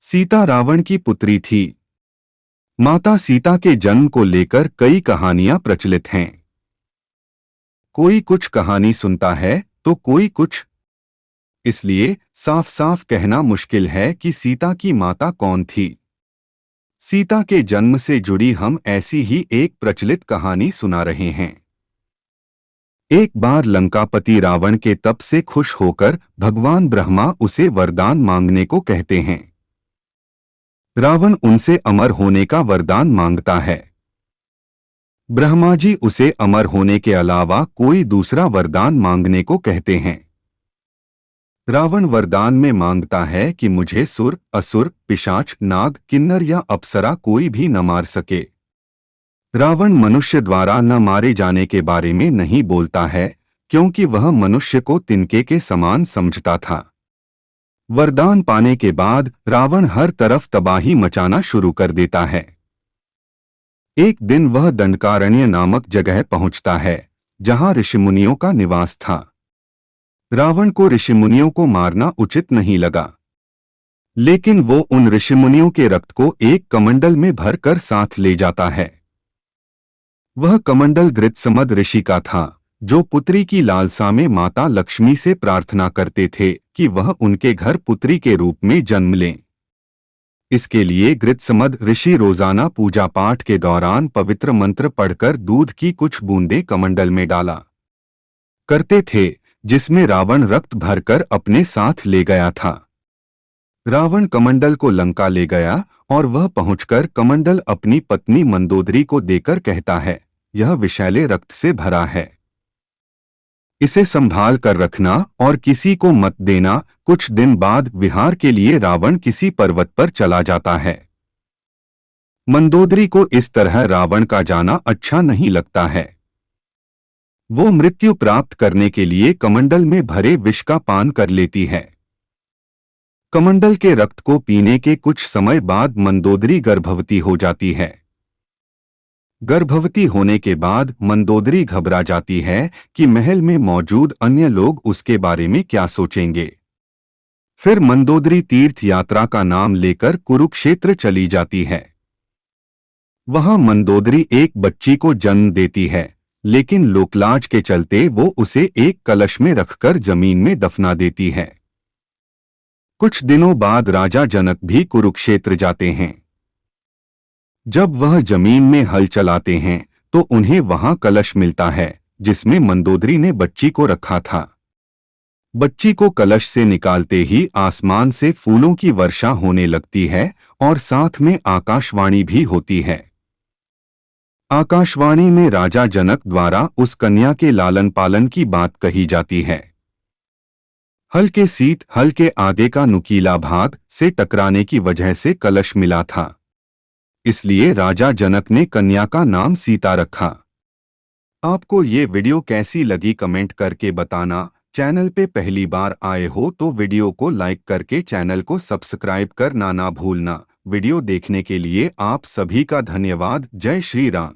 सीता रावण की पुत्री थी। माता सीता के जन्म को लेकर कई कहानियां प्रचलित हैं। कोई कुछ कहानी सुनता है तो कोई कुछ। इसलिए साफ साफ कहना मुश्किल है कि सीता की माता कौन थी। सीता के जन्म से जुड़ी हम ऐसी ही एक प्रचलित कहानी सुना रहे हैं। एक बार लंकापति रावण के तप से खुश होकर भगवान ब्रह्मा उसे वरदान मांगने को कहते हैं। रावण उनसे अमर होने का वरदान मांगता है। ब्रह्मा जी उसे अमर होने के अलावा कोई दूसरा वरदान मांगने को कहते हैं। रावण वरदान में मांगता है कि मुझे सुर, असुर, पिशाच, नाग, किन्नर या अप्सरा कोई भी न मार सके। रावण मनुष्य द्वारा न मारे जाने के बारे में नहीं बोलता है, क्योंकि वह मनुष्य को तिनके के समान समझता था। वरदान पाने के बाद रावण हर तरफ तबाही मचाना शुरू कर देता है। एक दिन वह दंडकारण्य नामक जगह पहुंचता है, जहां ऋषिमुनियों का निवास था। रावण को ऋषिमुनियों को मारना उचित नहीं लगा, लेकिन वो उन ऋषिमुनियों के रक्त को एक कमंडल में भरकर साथ ले जाता है। वह कमंडल गृत्समद ऋषि का था, जो पुत्री की लालसा में माता लक्ष्मी से प्रार्थना करते थे कि वह उनके घर पुत्री के रूप में जन्म लें। इसके लिए गृत्समद ऋषि रोजाना पूजा पाठ के दौरान पवित्र मंत्र पढ़कर दूध की कुछ बूंदें कमंडल में डाला करते थे, जिसमें रावण रक्त भरकर अपने साथ ले गया था। रावण कमंडल को लंका ले गया और वह पहुंचकर कमंडल अपनी पत्नी मंदोदरी को देकर कहता है, यह विषैले रक्त से भरा है, इसे संभाल कर रखना और किसी को मत देना। कुछ दिन बाद विहार के लिए रावण किसी पर्वत पर चला जाता है। मंदोदरी को इस तरह रावण का जाना अच्छा नहीं लगता है। वो मृत्यु प्राप्त करने के लिए कमंडल में भरे विष का पान कर लेती है। कमंडल के रक्त को पीने के कुछ समय बाद मंदोदरी गर्भवती हो जाती है। गर्भवती होने के बाद मंदोदरी घबरा जाती है कि महल में मौजूद अन्य लोग उसके बारे में क्या सोचेंगे। फिर मंदोदरी तीर्थ यात्रा का नाम लेकर कुरुक्षेत्र चली जाती है। वहां मंदोदरी एक बच्ची को जन्म देती है, लेकिन लोकलाज के चलते वो उसे एक कलश में रखकर जमीन में दफना देती है। कुछ दिनों बाद राजा जनक भी कुरुक्षेत्र जाते हैं। जब वह जमीन में हल चलाते हैं तो उन्हें वहां कलश मिलता है, जिसमें मंदोदरी ने बच्ची को रखा था। बच्ची को कलश से निकालते ही आसमान से फूलों की वर्षा होने लगती है और साथ में आकाशवाणी भी होती है। आकाशवाणी में राजा जनक द्वारा उस कन्या के लालन पालन की बात कही जाती है। हल के सीत हल के आगे का नुकीला भाग से टकराने की वजह से कलश मिला था, इसलिए राजा जनक ने कन्या का नाम सीता रखा। आपको ये वीडियो कैसी लगी कमेंट करके बताना। चैनल पे पहली बार आए हो तो वीडियो को लाइक करके चैनल को सब्सक्राइब करना ना भूलना। वीडियो देखने के लिए आप सभी का धन्यवाद। जय श्री राम।